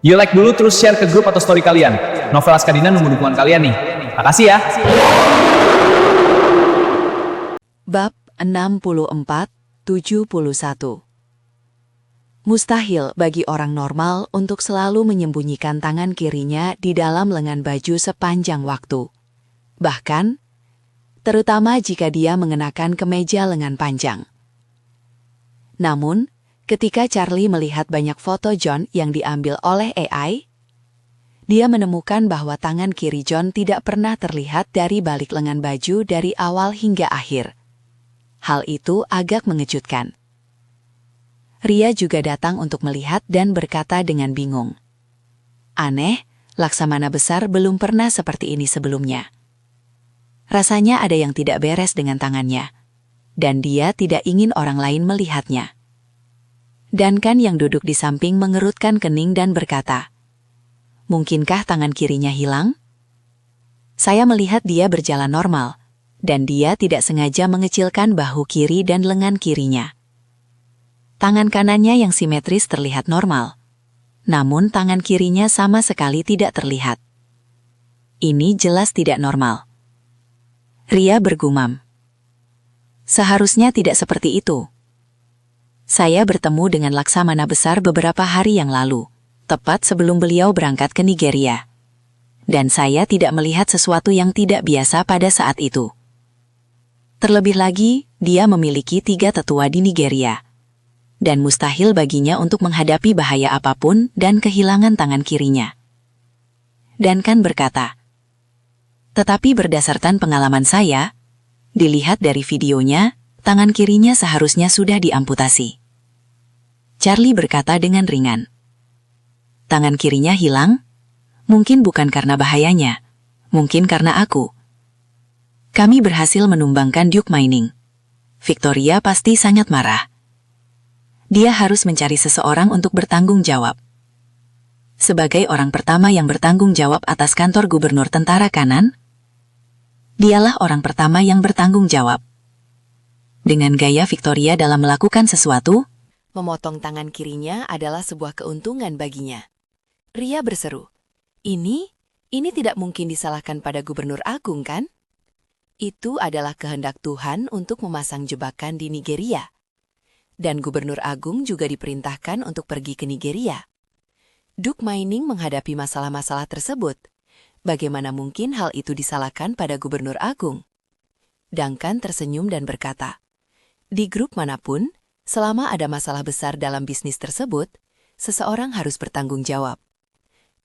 You like dulu terus share ke grup atau story kalian. Novel Askadina nunggu dukungan kalian nih. Makasih ya. Bab 64-71. Mustahil bagi orang normal untuk selalu menyembunyikan tangan kirinya di dalam lengan baju sepanjang waktu. Bahkan, terutama jika dia mengenakan kemeja lengan panjang. Namun, ketika Charlie melihat banyak foto John yang diambil oleh AI, dia menemukan bahwa tangan kiri John tidak pernah terlihat dari balik lengan baju dari awal hingga akhir. Hal itu agak mengejutkan. Ria juga datang untuk melihat dan berkata dengan bingung. Aneh, Laksamana besar belum pernah seperti ini sebelumnya. Rasanya ada yang tidak beres dengan tangannya, dan dia tidak ingin orang lain melihatnya. Duncan yang duduk di samping mengerutkan kening dan berkata, mungkinkah tangan kirinya hilang? Saya melihat dia berjalan normal, dan dia tidak sengaja mengecilkan bahu kiri dan lengan kirinya. Tangan kanannya yang simetris terlihat normal, namun tangan kirinya sama sekali tidak terlihat. Ini jelas tidak normal. Ria bergumam. Seharusnya tidak seperti itu. Saya bertemu dengan Laksamana besar beberapa hari yang lalu, tepat sebelum beliau berangkat ke Nigeria. Dan saya tidak melihat sesuatu yang tidak biasa pada saat itu. Terlebih lagi, dia memiliki 3 tetua di Nigeria. Dan mustahil baginya untuk menghadapi bahaya apapun dan kehilangan tangan kirinya. Duncan berkata, tetapi berdasarkan pengalaman saya, dilihat dari videonya, tangan kirinya seharusnya sudah diamputasi. Charlie berkata dengan ringan. Tangan kirinya hilang? Mungkin bukan karena bahayanya, mungkin karena aku. Kami berhasil menumbangkan Duke Mining. Victoria pasti sangat marah. Dia harus mencari seseorang untuk bertanggung jawab. Sebagai orang pertama yang bertanggung jawab atas kantor gubernur tentara kanan, dialah orang pertama yang bertanggung jawab. Dengan gaya Victoria dalam melakukan sesuatu, memotong tangan kirinya adalah sebuah keuntungan baginya. Ria berseru, ini tidak mungkin disalahkan pada gubernur agung kan? Itu adalah kehendak Tuhan untuk memasang jebakan di Nigeria. Dan gubernur agung juga diperintahkan untuk pergi ke Nigeria. Duke Mining menghadapi masalah-masalah tersebut. Bagaimana mungkin hal itu disalahkan pada gubernur agung? Duncan tersenyum dan berkata, di grup manapun, selama ada masalah besar dalam bisnis tersebut, seseorang harus bertanggung jawab.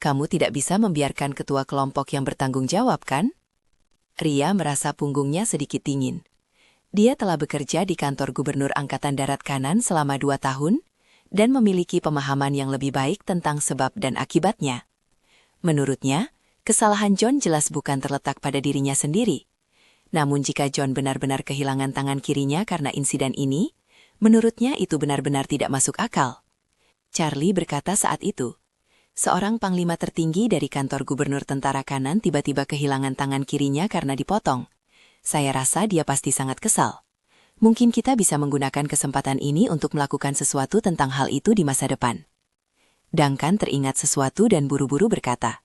Kamu tidak bisa membiarkan ketua kelompok yang bertanggung jawab, kan? Ria merasa punggungnya sedikit dingin. Dia telah bekerja di kantor gubernur Angkatan Darat Kanan selama 2 tahun dan memiliki pemahaman yang lebih baik tentang sebab dan akibatnya. Menurutnya, kesalahan John jelas bukan terletak pada dirinya sendiri. Namun jika John benar-benar kehilangan tangan kirinya karena insiden ini, menurutnya itu benar-benar tidak masuk akal. Charlie berkata saat itu, seorang panglima tertinggi dari kantor gubernur tentara kanan tiba-tiba kehilangan tangan kirinya karena dipotong. Saya rasa dia pasti sangat kesal. Mungkin kita bisa menggunakan kesempatan ini untuk melakukan sesuatu tentang hal itu di masa depan. Duncan teringat sesuatu dan buru-buru berkata,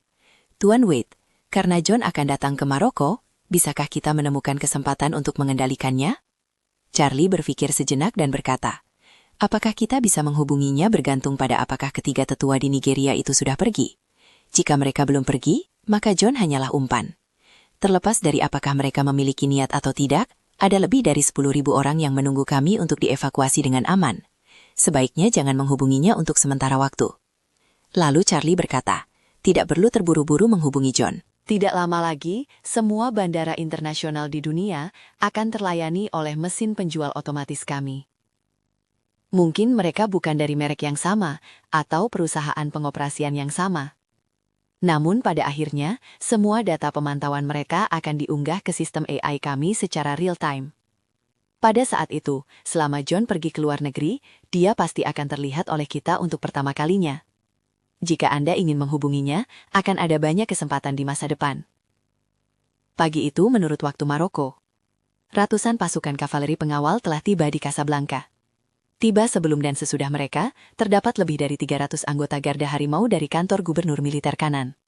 Tuan Wade, karena John akan datang ke Maroko, bisakah kita menemukan kesempatan untuk mengendalikannya? Charlie berpikir sejenak dan berkata, apakah kita bisa menghubunginya bergantung pada apakah ketiga tetua di Nigeria itu sudah pergi? Jika mereka belum pergi, maka John hanyalah umpan. Terlepas dari apakah mereka memiliki niat atau tidak, ada lebih dari 10.000 orang yang menunggu kami untuk dievakuasi dengan aman. Sebaiknya jangan menghubunginya untuk sementara waktu. Lalu Charlie berkata, tidak perlu terburu-buru menghubungi John. Tidak lama lagi, semua bandara internasional di dunia akan terlayani oleh mesin penjual otomatis kami. Mungkin mereka bukan dari merek yang sama, atau perusahaan pengoperasian yang sama. Namun pada akhirnya, semua data pemantauan mereka akan diunggah ke sistem AI kami secara real-time. Pada saat itu, selama John pergi ke luar negeri, dia pasti akan terlihat oleh kita untuk pertama kalinya. Jika Anda ingin menghubunginya, akan ada banyak kesempatan di masa depan. Pagi itu menurut waktu Maroko. Ratusan pasukan kavaleri pengawal telah tiba di Casablanca. Tiba sebelum dan sesudah mereka, terdapat lebih dari 300 anggota Garda Harimau dari kantor Gubernur Militer Kanan.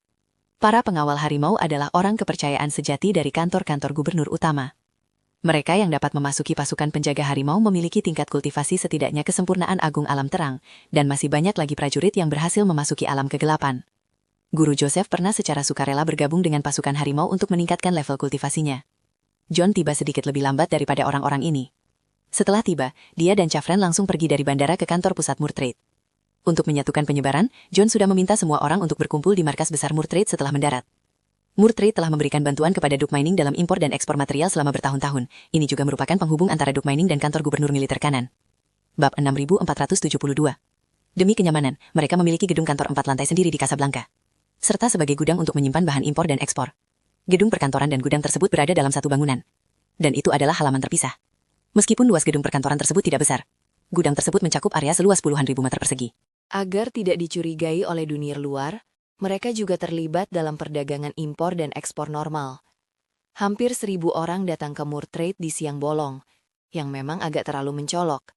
Para pengawal harimau adalah orang kepercayaan sejati dari kantor-kantor gubernur utama. Mereka yang dapat memasuki pasukan penjaga harimau memiliki tingkat kultivasi setidaknya kesempurnaan agung alam terang, dan masih banyak lagi prajurit yang berhasil memasuki alam kegelapan. Guru Joseph pernah secara sukarela bergabung dengan pasukan harimau untuk meningkatkan level kultivasinya. John tiba sedikit lebih lambat daripada orang-orang ini. Setelah tiba, dia dan Chafren langsung pergi dari bandara ke kantor pusat Murtrade. Untuk menyatukan penyebaran, John sudah meminta semua orang untuk berkumpul di markas besar Murtrade setelah mendarat. Murtrade telah memberikan bantuan kepada Duke Mining dalam impor dan ekspor material selama bertahun-tahun. Ini juga merupakan penghubung antara Duke Mining dan kantor Gubernur Militer Kanan. Bab 6472. Demi kenyamanan, mereka memiliki gedung kantor 4 lantai sendiri di Casablanca, serta sebagai gudang untuk menyimpan bahan impor dan ekspor. Gedung perkantoran dan gudang tersebut berada dalam satu bangunan, dan itu adalah halaman terpisah. Meskipun luas gedung perkantoran tersebut tidak besar, gudang tersebut mencakup area seluas puluhan ribu meter persegi. Agar tidak dicurigai oleh dunia luar, mereka juga terlibat dalam perdagangan impor dan ekspor normal. Hampir 1.000 orang datang ke Murtrade di siang bolong, yang memang agak terlalu mencolok.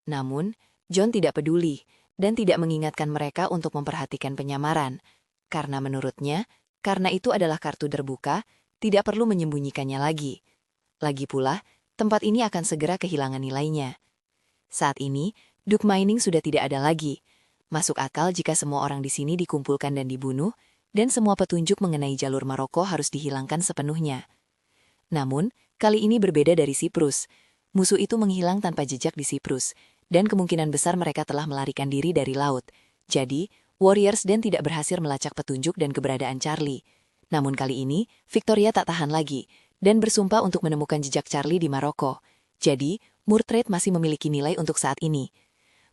Namun, John tidak peduli dan tidak mengingatkan mereka untuk memperhatikan penyamaran, karena menurutnya, karena itu adalah kartu terbuka, tidak perlu menyembunyikannya lagi. Lagi pula, tempat ini akan segera kehilangan nilainya. Saat ini, Duke Mining sudah tidak ada lagi. Masuk akal jika semua orang di sini dikumpulkan dan dibunuh, dan semua petunjuk mengenai jalur Maroko harus dihilangkan sepenuhnya. Namun, kali ini berbeda dari Siprus. Musuh itu menghilang tanpa jejak di Siprus, dan kemungkinan besar mereka telah melarikan diri dari laut. Jadi, Warriors dan tidak berhasil melacak petunjuk dan keberadaan Charlie. Namun kali ini, Victoria tak tahan lagi, dan bersumpah untuk menemukan jejak Charlie di Maroko. Jadi, Murtrade masih memiliki nilai untuk saat ini.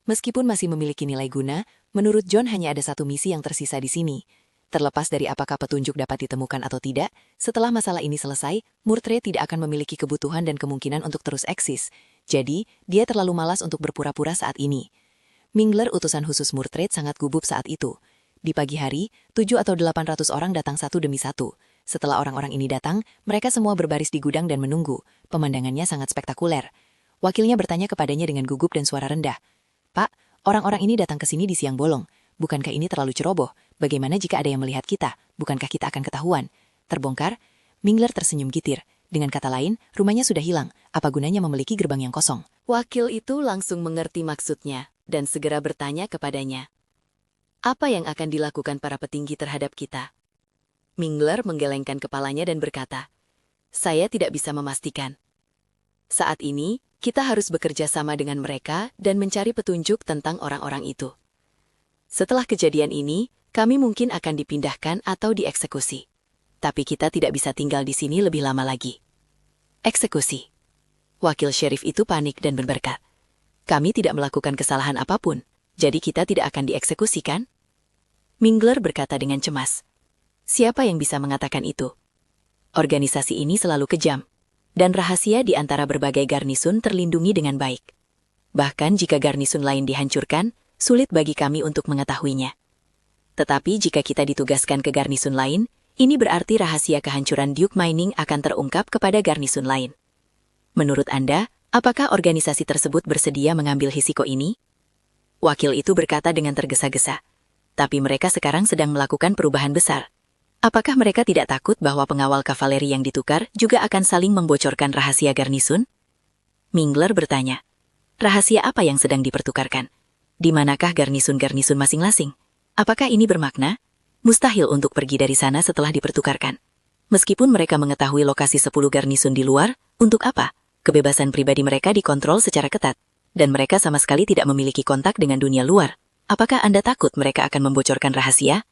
Meskipun masih memiliki nilai guna, menurut John hanya ada satu misi yang tersisa di sini. Terlepas dari apakah petunjuk dapat ditemukan atau tidak, setelah masalah ini selesai, Murtrade tidak akan memiliki kebutuhan dan kemungkinan untuk terus eksis. Jadi, dia terlalu malas untuk berpura-pura saat ini. Mingler, utusan khusus Murtrade, sangat gugup saat itu. Di pagi hari, 7 atau 800 orang datang satu demi satu. Setelah orang-orang ini datang, mereka semua berbaris di gudang dan menunggu. Pemandangannya sangat spektakuler. Wakilnya bertanya kepadanya dengan gugup dan suara rendah. "Pak, orang-orang ini datang ke sini di siang bolong. Bukankah ini terlalu ceroboh? Bagaimana jika ada yang melihat kita? Bukankah kita akan ketahuan?" Terbongkar, Mingler tersenyum gitir. Dengan kata lain, rumahnya sudah hilang. Apa gunanya memiliki gerbang yang kosong? Wakil itu langsung mengerti maksudnya, dan segera bertanya kepadanya. "Apa yang akan dilakukan para petinggi terhadap kita?" Mingler menggelengkan kepalanya dan berkata, "Saya tidak bisa memastikan. Saat ini, kita harus bekerja sama dengan mereka dan mencari petunjuk tentang orang-orang itu. Setelah kejadian ini, kami mungkin akan dipindahkan atau dieksekusi. Tapi kita tidak bisa tinggal di sini lebih lama lagi." Eksekusi. Wakil sheriff itu panik dan berkata, "Kami tidak melakukan kesalahan apapun, jadi kita tidak akan dieksekusikan?" Mingler berkata dengan cemas, "Siapa yang bisa mengatakan itu? Organisasi ini selalu kejam, dan rahasia di antara berbagai garnisun terlindungi dengan baik. Bahkan jika garnisun lain dihancurkan, sulit bagi kami untuk mengetahuinya. Tetapi jika kita ditugaskan ke garnisun lain, ini berarti rahasia kehancuran Duke Mining akan terungkap kepada garnisun lain. Menurut Anda, apakah organisasi tersebut bersedia mengambil risiko ini?" Wakil itu berkata dengan tergesa-gesa, "Tapi mereka sekarang sedang melakukan perubahan besar. Apakah mereka tidak takut bahwa pengawal kavaleri yang ditukar juga akan saling membocorkan rahasia garnisun?" Mingler bertanya, "Rahasia apa yang sedang dipertukarkan? Di manakah garnisun-garnisun masing-masing? Apakah ini bermakna? Mustahil untuk pergi dari sana setelah dipertukarkan. Meskipun mereka mengetahui lokasi 10 garnisun di luar, untuk apa? Kebebasan pribadi mereka dikontrol secara ketat, dan mereka sama sekali tidak memiliki kontak dengan dunia luar. Apakah Anda takut mereka akan membocorkan rahasia?"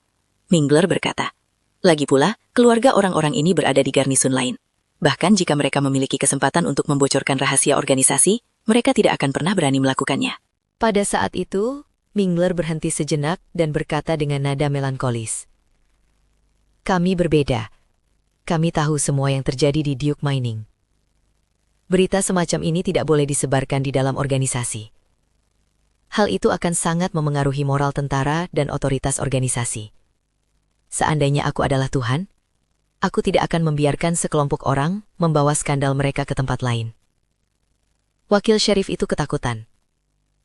Mingler berkata, "Lagi pula, keluarga orang-orang ini berada di garnisun lain. Bahkan jika mereka memiliki kesempatan untuk membocorkan rahasia organisasi, mereka tidak akan pernah berani melakukannya." Pada saat itu, Mingler berhenti sejenak dan berkata dengan nada melankolis, "Kami berbeda. Kami tahu semua yang terjadi di Duke Mining. Berita semacam ini tidak boleh disebarkan di dalam organisasi. Hal itu akan sangat memengaruhi moral tentara dan otoritas organisasi. Seandainya aku adalah Tuhan, aku tidak akan membiarkan sekelompok orang membawa skandal mereka ke tempat lain." Wakil sheriff itu ketakutan,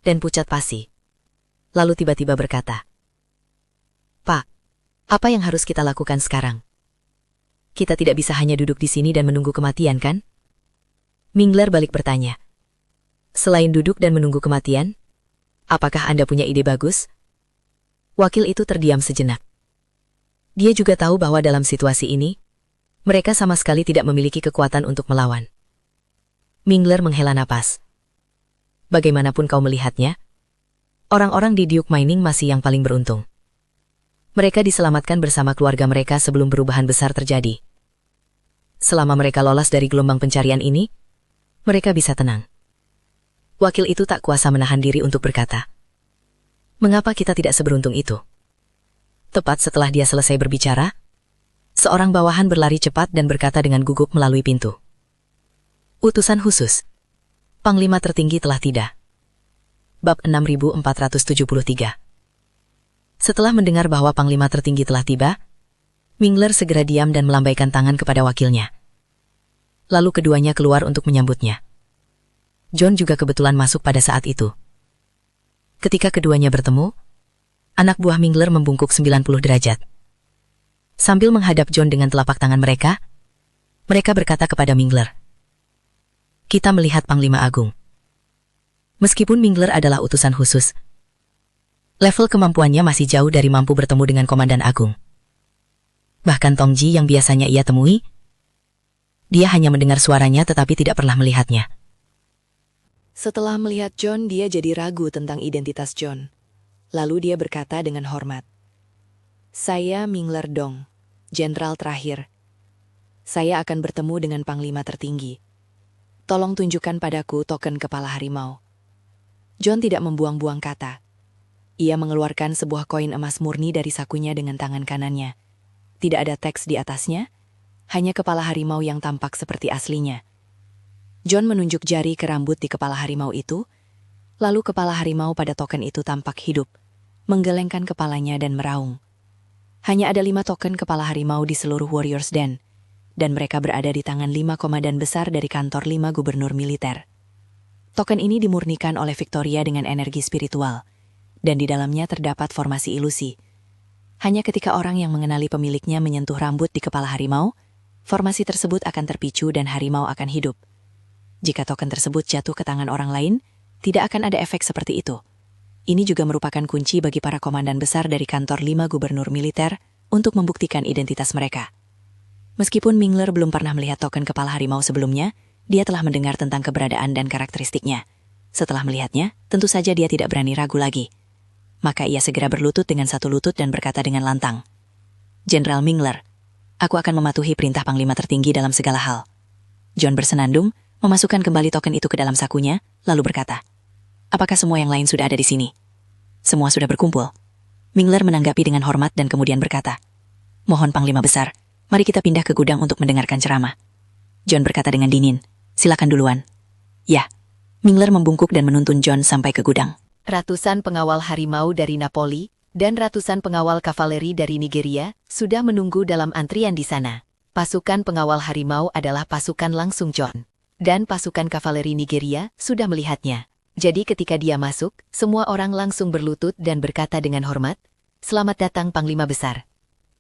dan pucat pasi. Lalu tiba-tiba berkata, "Pak, apa yang harus kita lakukan sekarang? Kita tidak bisa hanya duduk di sini dan menunggu kematian, kan?" Mingler balik bertanya, "Selain duduk dan menunggu kematian, apakah Anda punya ide bagus?" Wakil itu terdiam sejenak. Dia juga tahu bahwa dalam situasi ini, mereka sama sekali tidak memiliki kekuatan untuk melawan. Mingler menghela napas. "Bagaimanapun kau melihatnya, orang-orang di Duke Mining masih yang paling beruntung. Mereka diselamatkan bersama keluarga mereka sebelum perubahan besar terjadi. Selama mereka lolos dari gelombang pencarian ini, mereka bisa tenang." Wakil itu tak kuasa menahan diri untuk berkata, "Mengapa kita tidak seberuntung itu?" Tepat setelah dia selesai berbicara, seorang bawahan berlari cepat dan berkata dengan gugup melalui pintu, "Utusan khusus. Panglima tertinggi telah tiba." Bab 6473. Setelah mendengar bahwa Panglima tertinggi telah tiba, Mingler segera diam dan melambaikan tangan kepada wakilnya. Lalu keduanya keluar untuk menyambutnya. John juga kebetulan masuk pada saat itu. Ketika keduanya bertemu, anak buah Mingler membungkuk 90 derajat. Sambil menghadap John dengan telapak tangan mereka berkata kepada Mingler, "Kita melihat Panglima Agung." Meskipun Mingler adalah utusan khusus, level kemampuannya masih jauh dari mampu bertemu dengan Komandan Agung. Bahkan Tongji yang biasanya ia temui, dia hanya mendengar suaranya tetapi tidak pernah melihatnya. Setelah melihat John, dia jadi ragu tentang identitas John. Lalu dia berkata dengan hormat, "Saya Mingler Dong, jenderal terakhir. Saya akan bertemu dengan Panglima tertinggi. Tolong tunjukkan padaku token kepala harimau." John tidak membuang-buang kata. Ia mengeluarkan sebuah koin emas murni dari sakunya dengan tangan kanannya. Tidak ada teks di atasnya, hanya kepala harimau yang tampak seperti aslinya. John menunjuk jari ke rambut di kepala harimau itu, lalu kepala harimau pada token itu tampak hidup, menggelengkan kepalanya dan meraung. Hanya ada 5 token kepala harimau di seluruh Warriors Den, dan mereka berada di tangan 5 komandan besar dari kantor 5 gubernur militer. Token ini dimurnikan oleh Victoria dengan energi spiritual, dan di dalamnya terdapat formasi ilusi. Hanya ketika orang yang mengenali pemiliknya menyentuh rambut di kepala harimau, formasi tersebut akan terpicu dan harimau akan hidup. Jika token tersebut jatuh ke tangan orang lain, tidak akan ada efek seperti itu. Ini juga merupakan kunci bagi para komandan besar dari kantor 5 gubernur militer untuk membuktikan identitas mereka. Meskipun Mingler belum pernah melihat token kepala harimau sebelumnya, dia telah mendengar tentang keberadaan dan karakteristiknya. Setelah melihatnya, tentu saja dia tidak berani ragu lagi. Maka ia segera berlutut dengan satu lutut dan berkata dengan lantang, "Jenderal Mingler, aku akan mematuhi perintah Panglima tertinggi dalam segala hal." John bersenandung, memasukkan kembali token itu ke dalam sakunya, lalu berkata, "Apakah semua yang lain sudah ada di sini?" "Semua sudah berkumpul." Mingler menanggapi dengan hormat dan kemudian berkata, "Mohon Panglima Besar, mari kita pindah ke gudang untuk mendengarkan ceramah." John berkata dengan dingin, "Silakan duluan." "Ya." Mingler membungkuk dan menuntun John sampai ke gudang. Ratusan pengawal harimau dari Napoli dan ratusan pengawal kavaleri dari Nigeria sudah menunggu dalam antrian di sana. Pasukan pengawal harimau adalah pasukan langsung John, dan pasukan kavaleri Nigeria sudah melihatnya. Jadi ketika dia masuk, semua orang langsung berlutut dan berkata dengan hormat, "Selamat datang Panglima Besar."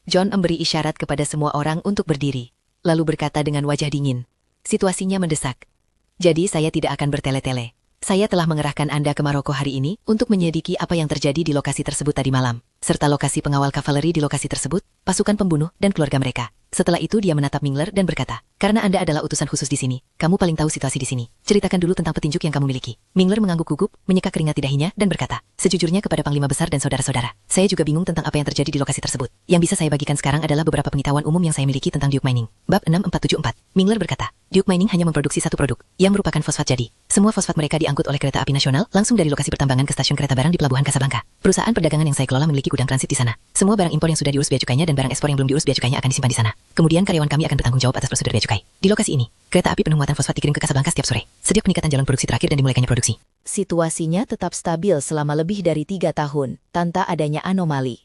John memberi isyarat kepada semua orang untuk berdiri, lalu berkata dengan wajah dingin, "Situasinya mendesak. Jadi saya tidak akan bertele-tele. Saya telah mengerahkan Anda ke Maroko hari ini untuk menyelidiki apa yang terjadi di lokasi tersebut tadi malam, serta lokasi pengawal kavaleri di lokasi tersebut, pasukan pembunuh, dan keluarga mereka." Setelah itu dia menatap Mingler dan berkata, "Karena Anda adalah utusan khusus di sini, kamu paling tahu situasi di sini. Ceritakan dulu tentang petunjuk yang kamu miliki." Mingler mengangguk gugup, menyeka keringat di dahinya, dan berkata, "Sejujurnya kepada Panglima Besar dan saudara-saudara, saya juga bingung tentang apa yang terjadi di lokasi tersebut. Yang bisa saya bagikan sekarang adalah beberapa pengetahuan umum yang saya miliki tentang Duke Mining." Bab 6474. Mingler berkata, "Duke Mining hanya memproduksi satu produk, yang merupakan fosfat jadi. Semua fosfat mereka diangkut oleh kereta api nasional langsung dari lokasi pertambangan ke stasiun kereta barang di Pelabuhan Casablanca. Perusahaan perdagangan yang saya kelola memiliki gudang transit di sana. Semua barang impor yang sudah diurus bea cukainya dan barang ekspor yang belum diurus bea cukainya akan disimpan di sana. Kemudian karyawan kami akan bertanggung jawab atas prosedur bea cukai. Di lokasi ini, kereta api penuh muatan fosfat dikirim ke Casablanca setiap sore, sejak peningkatan jalan produksi terakhir dan dimulaikannya produksi." Situasinya tetap stabil selama lebih dari 3 tahun, tanpa adanya anomali.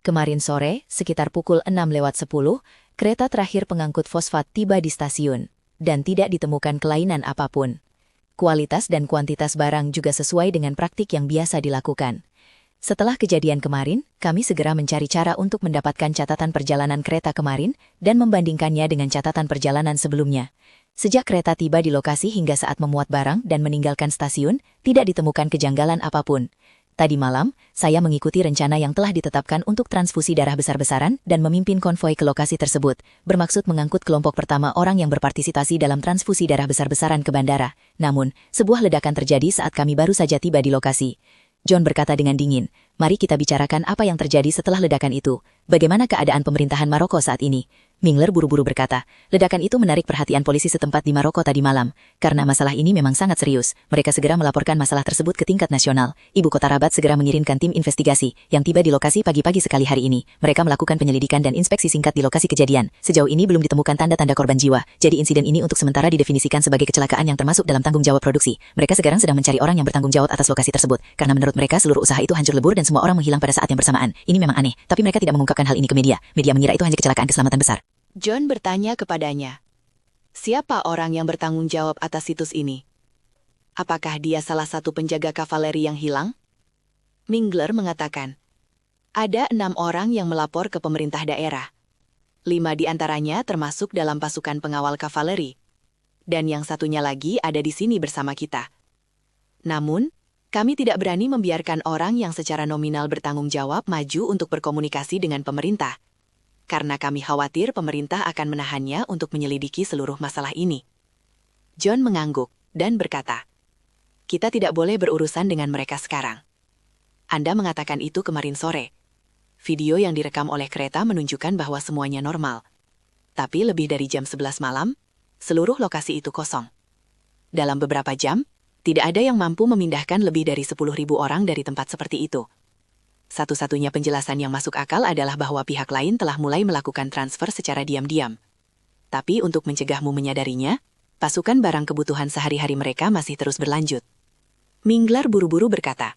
Kemarin sore, sekitar pukul 6:10, kereta terakhir pengangkut fosfat tiba di stasiun, dan tidak ditemukan kelainan apapun. Kualitas dan kuantitas barang juga sesuai dengan praktik yang biasa dilakukan. Setelah kejadian kemarin, kami segera mencari cara untuk mendapatkan catatan perjalanan kereta kemarin dan membandingkannya dengan catatan perjalanan sebelumnya. Sejak kereta tiba di lokasi hingga saat memuat barang dan meninggalkan stasiun, tidak ditemukan kejanggalan apapun. Tadi malam, saya mengikuti rencana yang telah ditetapkan untuk transfusi darah besar-besaran dan memimpin konvoi ke lokasi tersebut, bermaksud mengangkut kelompok pertama orang yang berpartisipasi dalam transfusi darah besar-besaran ke bandara. Namun, sebuah ledakan terjadi saat kami baru saja tiba di lokasi. John berkata dengan dingin, "Mari kita bicarakan apa yang terjadi setelah ledakan itu. Bagaimana keadaan pemerintahan Maroko saat ini?" Mingler buru-buru berkata, "Ledakan itu menarik perhatian polisi setempat di Maroko tadi malam. Karena masalah ini memang sangat serius, mereka segera melaporkan masalah tersebut ke tingkat nasional. Ibu kota Rabat segera mengirimkan tim investigasi, yang tiba di lokasi pagi-pagi sekali hari ini. Mereka melakukan penyelidikan dan inspeksi singkat di lokasi kejadian. Sejauh ini belum ditemukan tanda-tanda korban jiwa, jadi insiden ini untuk sementara didefinisikan sebagai kecelakaan yang termasuk dalam tanggung jawab produksi. Mereka sekarang sedang mencari orang yang bertanggung jawab atas lokasi tersebut, karena menurut mereka seluruh usaha itu hancur lebur dan semua orang menghilang pada saat yang bersamaan. Ini memang aneh, tapi mereka tidak mengungkapkan hal ini ke media. Media mengira itu hanya kecelakaan keselamatan besar." John bertanya kepadanya, "Siapa orang yang bertanggung jawab atas situs ini? Apakah dia salah satu penjaga kavaleri yang hilang?" Mingler mengatakan, "Ada 6 orang yang melapor ke pemerintah daerah. 5 di antaranya termasuk dalam pasukan pengawal kavaleri. Dan yang satunya lagi ada di sini bersama kita. Namun, kami tidak berani membiarkan orang yang secara nominal bertanggung jawab maju untuk berkomunikasi dengan pemerintah. Karena kami khawatir pemerintah akan menahannya untuk menyelidiki seluruh masalah ini." John mengangguk dan berkata, "Kita tidak boleh berurusan dengan mereka sekarang. Anda mengatakan itu kemarin sore. Video yang direkam oleh kereta menunjukkan bahwa semuanya normal. Tapi lebih dari jam 11 malam, seluruh lokasi itu kosong. Dalam beberapa jam, tidak ada yang mampu memindahkan lebih dari 10.000 orang dari tempat seperti itu. Satu-satunya penjelasan yang masuk akal adalah bahwa pihak lain telah mulai melakukan transfer secara diam-diam. Tapi untuk mencegahmu menyadarinya, pasukan barang kebutuhan sehari-hari mereka masih terus berlanjut." Mingler buru-buru berkata,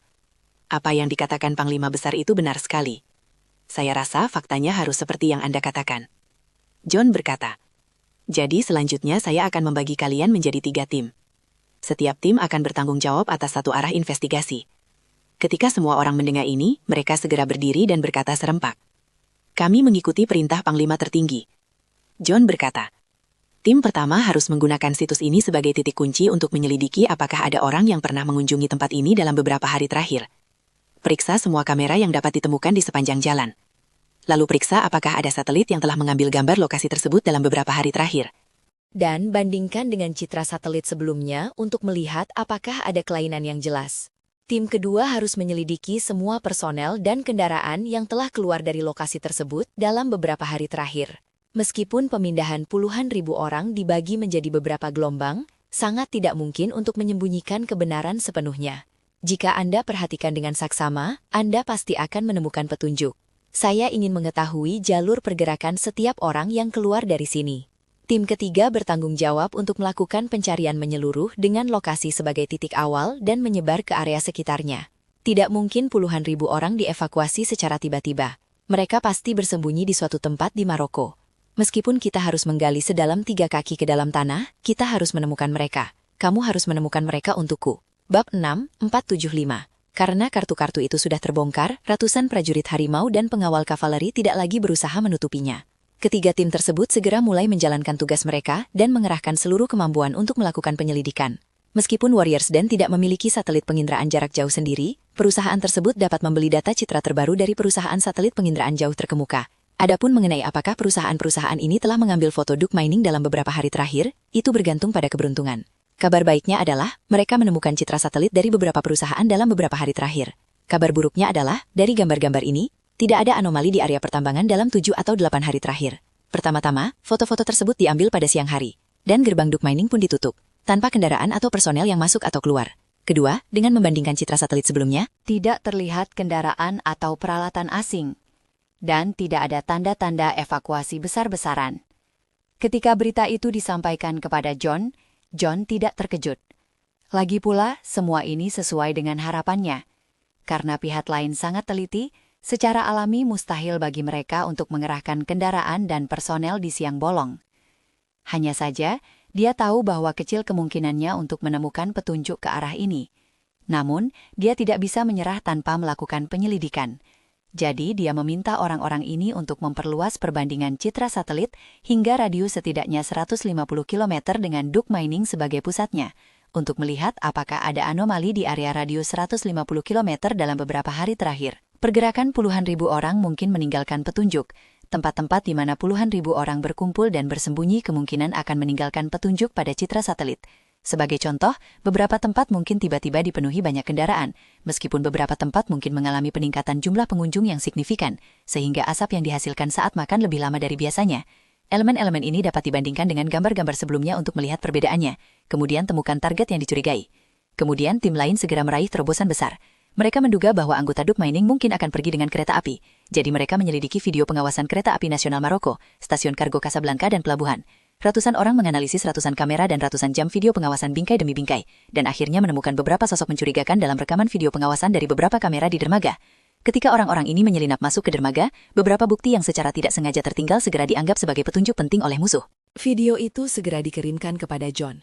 "Apa yang dikatakan Panglima Besar itu benar sekali. Saya rasa faktanya harus seperti yang Anda katakan." John berkata, "Jadi selanjutnya saya akan membagi kalian menjadi 3 tim. Setiap tim akan bertanggung jawab atas satu arah investigasi." Ketika semua orang mendengar ini, mereka segera berdiri dan berkata serempak, "Kami mengikuti perintah Panglima tertinggi." John berkata, "Tim pertama harus menggunakan situs ini sebagai titik kunci untuk menyelidiki apakah ada orang yang pernah mengunjungi tempat ini dalam beberapa hari terakhir. Periksa semua kamera yang dapat ditemukan di sepanjang jalan. Lalu periksa apakah ada satelit yang telah mengambil gambar lokasi tersebut dalam beberapa hari terakhir. Dan bandingkan dengan citra satelit sebelumnya untuk melihat apakah ada kelainan yang jelas. Tim kedua harus menyelidiki semua personel dan kendaraan yang telah keluar dari lokasi tersebut dalam beberapa hari terakhir. Meskipun pemindahan puluhan ribu orang dibagi menjadi beberapa gelombang, sangat tidak mungkin untuk menyembunyikan kebenaran sepenuhnya. Jika Anda perhatikan dengan saksama, Anda pasti akan menemukan petunjuk. Saya ingin mengetahui jalur pergerakan setiap orang yang keluar dari sini. Tim ketiga bertanggung jawab untuk melakukan pencarian menyeluruh dengan lokasi sebagai titik awal dan menyebar ke area sekitarnya. Tidak mungkin puluhan ribu orang dievakuasi secara tiba-tiba. Mereka pasti bersembunyi di suatu tempat di Maroko. Meskipun kita harus menggali sedalam 3 kaki ke dalam tanah, kita harus menemukan mereka. Kamu harus menemukan mereka untukku. Bab 6.475. Karena kartu-kartu itu sudah terbongkar, ratusan prajurit harimau dan pengawal kavaleri tidak lagi berusaha menutupinya. Ketiga tim tersebut segera mulai menjalankan tugas mereka dan mengerahkan seluruh kemampuan untuk melakukan penyelidikan. Meskipun Warriors Den tidak memiliki satelit penginderaan jarak jauh sendiri, perusahaan tersebut dapat membeli data citra terbaru dari perusahaan satelit penginderaan jauh terkemuka. Adapun mengenai apakah perusahaan-perusahaan ini telah mengambil foto Duke Mining dalam beberapa hari terakhir, itu bergantung pada keberuntungan. Kabar baiknya adalah, mereka menemukan citra satelit dari beberapa perusahaan dalam beberapa hari terakhir. Kabar buruknya adalah, dari gambar-gambar ini, tidak ada anomali di area pertambangan dalam 7 atau 8 hari terakhir. Pertama-tama, foto-foto tersebut diambil pada siang hari, dan gerbang Duke Mining pun ditutup, tanpa kendaraan atau personel yang masuk atau keluar. Kedua, dengan membandingkan citra satelit sebelumnya, tidak terlihat kendaraan atau peralatan asing, dan tidak ada tanda-tanda evakuasi besar-besaran. Ketika berita itu disampaikan kepada John tidak terkejut. Lagi pula, semua ini sesuai dengan harapannya. Karena pihak lain sangat teliti, secara alami mustahil bagi mereka untuk mengerahkan kendaraan dan personel di siang bolong. Hanya saja, Dia tahu bahwa kecil kemungkinannya untuk menemukan petunjuk ke arah ini. Namun, dia tidak bisa menyerah tanpa melakukan penyelidikan. Jadi, dia meminta orang-orang ini untuk memperluas perbandingan citra satelit hingga radius setidaknya 150 km dengan Duke Mining sebagai pusatnya, untuk melihat apakah ada anomali di area radius 150 km dalam beberapa hari terakhir. Pergerakan puluhan ribu orang mungkin meninggalkan petunjuk. Tempat-tempat di mana puluhan ribu orang berkumpul dan bersembunyi kemungkinan akan meninggalkan petunjuk pada citra satelit. Sebagai contoh, beberapa tempat mungkin tiba-tiba dipenuhi banyak kendaraan, meskipun beberapa tempat mungkin mengalami peningkatan jumlah pengunjung yang signifikan, sehingga asap yang dihasilkan saat makan lebih lama dari biasanya. Elemen-elemen ini dapat dibandingkan dengan gambar-gambar sebelumnya untuk melihat perbedaannya, kemudian temukan target yang dicurigai. Kemudian tim lain segera meraih terobosan besar. Mereka menduga bahwa anggota Duke Mining mungkin akan pergi dengan kereta api, jadi mereka menyelidiki video pengawasan kereta api nasional Maroko, stasiun kargo Casablanca dan pelabuhan. Ratusan orang menganalisis ratusan kamera dan ratusan jam video pengawasan bingkai demi bingkai, dan akhirnya menemukan beberapa sosok mencurigakan dalam rekaman video pengawasan dari beberapa kamera di dermaga. Ketika orang-orang ini menyelinap masuk ke dermaga, beberapa bukti yang secara tidak sengaja tertinggal segera dianggap sebagai petunjuk penting oleh musuh. Video itu segera dikirimkan kepada John.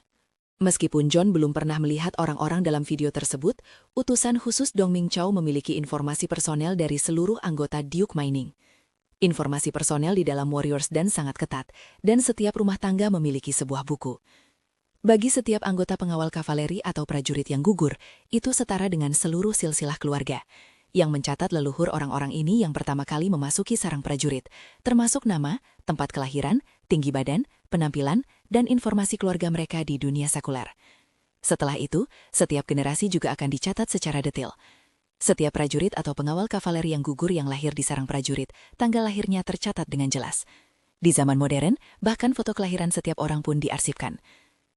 Meskipun John belum pernah melihat orang-orang dalam video tersebut, utusan khusus Dong Ming Chow memiliki informasi personel dari seluruh anggota Duke Mining. Informasi personel di dalam Warriors Dan sangat ketat, dan setiap rumah tangga memiliki sebuah buku. Bagi setiap anggota pengawal kavaleri atau prajurit yang gugur, itu setara dengan seluruh silsilah keluarga, yang mencatat leluhur orang-orang ini yang pertama kali memasuki sarang prajurit, termasuk nama, tempat kelahiran, tinggi badan, penampilan, dan informasi keluarga mereka di dunia sekuler. Setelah itu, setiap generasi juga akan dicatat secara detail. Setiap prajurit atau pengawal kavaleri yang gugur yang lahir di sarang prajurit, tanggal lahirnya tercatat dengan jelas. Di zaman modern, bahkan foto kelahiran setiap orang pun diarsipkan.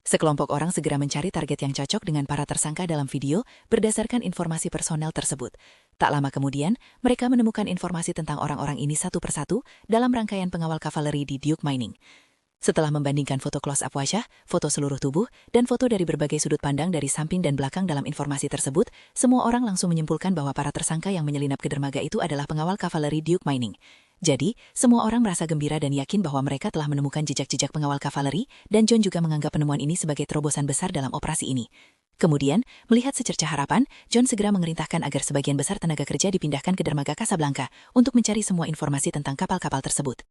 Sekelompok orang segera mencari target yang cocok dengan para tersangka dalam video berdasarkan informasi personel tersebut. Tak lama kemudian, mereka menemukan informasi tentang orang-orang ini satu persatu dalam rangkaian pengawal kavaleri di Duke Mining. Setelah membandingkan foto close-up wajah, foto seluruh tubuh, dan foto dari berbagai sudut pandang dari samping dan belakang dalam informasi tersebut, semua orang langsung menyimpulkan bahwa para tersangka yang menyelinap ke dermaga itu adalah pengawal kavaleri Duke Mining. Jadi, semua orang merasa gembira dan yakin bahwa mereka telah menemukan jejak-jejak pengawal kavaleri, dan John juga menganggap penemuan ini sebagai terobosan besar dalam operasi ini. Kemudian, melihat secercah harapan, John segera memerintahkan agar sebagian besar tenaga kerja dipindahkan ke dermaga Casablanca untuk mencari semua informasi tentang kapal-kapal tersebut.